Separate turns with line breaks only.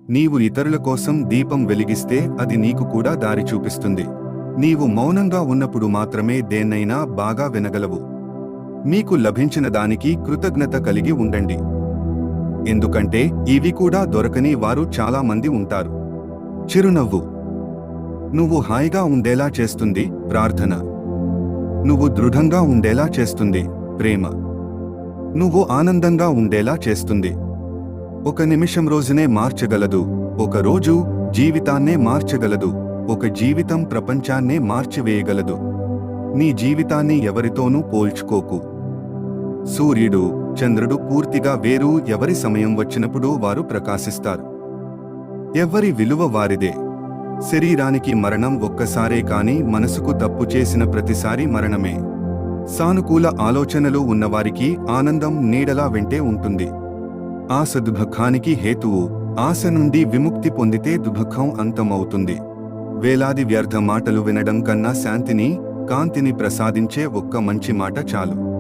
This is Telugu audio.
నీవు ఇతరుల కోసం దీపం వెలిగిస్తే అది నీకు కూడా దారి చూపిస్తుంది. నీవు మౌనంగా ఉన్నప్పుడు మాత్రమే దేన్నైనా బాగా వినగలవు. మీకు లభించిన దానికి కృతజ్ఞత కలిగి ఉండండి. ఎందుకంటే ఇవి కూడా దొరకని వారు చాలా మంది ఉంటారు. చిరునవ్వు నువ్వు హాయిగా ఉండేలా చేస్తుంది. ప్రార్థన నువ్వు దృఢంగా ఉండేలా చేస్తుంది. ప్రేమ నువ్వు ఆనందంగా ఉండేలా చేస్తుంది. ఒక నిమిషం రోజునే మార్చగలదు. ఒక రోజు జీవితాన్నే మార్చగలదు. ఒక జీవితం ప్రపంచాన్నే మార్చివేయగలదు. నీ జీవితాన్ని ఎవరితోనూ పోల్చుకోకు. సూర్యుడు, చంద్రుడు పూర్తిగా వేరు. ఎవరి సమయం వచ్చినప్పుడు వారు ప్రకాశిస్తారు. ఎవరి విలువ వారిదే. శరీరానికి మరణం ఒక్కసారే కాని మనసుకు తప్పు చేసిన ప్రతిసారి మరణమే. సానుకూల ఆలోచనలు ఉన్నవారికి ఆనందం నీడలా వెంటే ఉంటుంది. ఆశ దుఃఖానికి హేతువు. ఆశ నుండి విముక్తి పొందితే దుఃఖం అంతమవుతుంది. వేలాది వ్యర్థ మాటలు వినడం కన్నా శాంతిని, కాంతిని ప్రసాదించే ఒక్క మంచి మాట చాలు.